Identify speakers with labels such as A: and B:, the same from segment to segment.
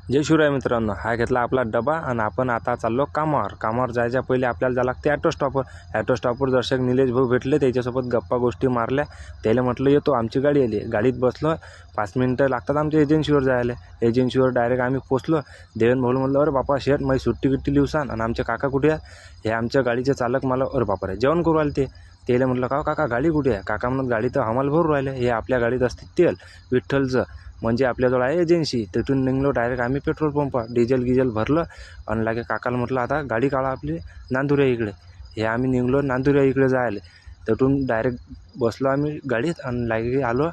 A: जय शिवराय मित्रांनो, हा घेतला आपला डबा आणि आपण आता चाललो कामावर जायच्या पहिले आपल्याला जायला लागते ॲटो स्टॉपवर दर्शक निलेश भाऊ भेटले, त्याच्यासोबत गप्पा गोष्टी मारल्या. त्याला म्हटलं येतो, आमची गाडी आली. गाडीत बसलो. 5 मिनटं लागतात आमच्या एजन्सीवर जायला. एजन्सीवर डायरेक्ट आम्ही पोचलो. देवेन भाऊ म्हणलं, अरे बापा शेट, माझी सुट्टी गिट्टी लिवसान. आणि आमचे काका कुठे आहे? हे आमच्या गाडीचे चालक मला, अरे बापा रे, जेवण करू आले. त्याला म्हटलं, का काका गाडी कुठे आहे? काका म्हणत, गाडी तर हमाल भरून राहिले. हे आपल्या गाडीत असते तेल विठ्ठलचं, म्हणजे आपल्याजवळ आहे एजन्सी. तिथून निघलो डायरेक्ट आम्ही पेट्रोल पंप, डिझेल भरलं आणि लागे काकाला म्हटलं, आता गाडी काढा आपली नांदुऱ्या इकडे. हे आम्ही निघलो नांदुऱ्या इकडे जायला. तिथून डायरेक्ट बसलो आम्ही गाडीत आणि लागे आलो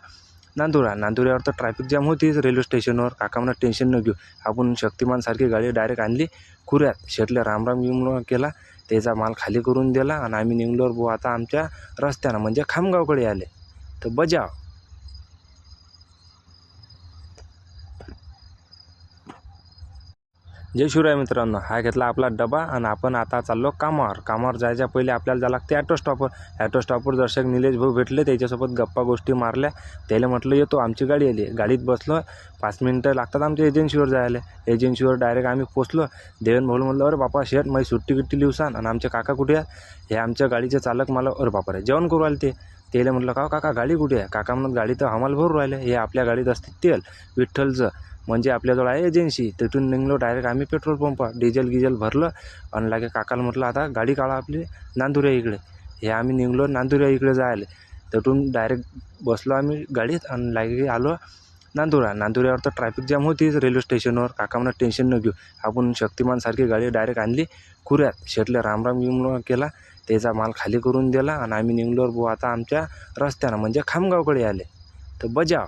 A: नांदुऱ्यावर तर ट्रॅफिक जाम होतीच रेल्वे स्टेशनवर. काका म्हणा, टेन्शन न घेऊ, आपण शक्तिमानसारखी गाडी डायरेक्ट आणली खुऱ्यात. शेटले रामराम केला, त्याचा माल खाली करून दिला आणि आम्ही निघलो भाऊ आता आमच्या रस्त्यानं, म्हणजे खामगावकडे आले. तर बजाव. जय शिवराय मित्रांनो, हा घेतला आपला डबा आणि आपण आता चाललो कामावर जायच्या पहिले आपल्याला जायला लागते ॲटो स्टॉपवर दर्शक निलेश भाऊ भेटले, त्याच्यासोबत गप्पा गोष्टी मारल्या. त्याला म्हटलं येतो, आमची गाडी आली. गाडीत बसलो. 5 मिनटं लागतात आमच्या एजन्सीवर जायला. एजन्सीवर डायरेक्ट आम्ही पोचलो. देवेन भाऊ म्हणलं, अरे बापा शेट, माझी सुट्टी गिट्टी लिवसान. आणि आमचे काका कुठे आहे? हे आमच्या गाडीचे चालक मला, अरे बापा रे, जेवण करू आले. त्याला म्हटलं, का काका गाडी कुठे आहे? काका म्हणत, गाडी तर हमाल भरून राहिले. हे आपल्या गाडीत असते तेल विठ्ठलचं, म्हणजे आपल्याजवळ आहे एजन्सी. तिथून निघलो डायरेक्ट आम्ही पेट्रोल पंप, डिझेल भरलं आणि लागे काकाला म्हटलं, आता गाडी काढा आपली नांदुऱ्या इकडे. हे आम्ही निघलो नांदुऱ्या इकडे जायला. तिथून डायरेक्ट बसलो आम्ही गाडीत आणि लागे आलो नांदुऱ्यावर तर ट्रॅफिक जाम होतीच रेल्वे स्टेशनवर. काका म्हणा, टेन्शन न घेऊ, आपण शक्तिमानसारखी गाडी डायरेक्ट आणली खुऱ्यात. शेटले रामराम केला, त्याचा माल खाली करून दिला आणि आम्ही निघलो भाऊ आता आमच्या रस्त्यानं, म्हणजे खामगावकडे आले. तर बजाव.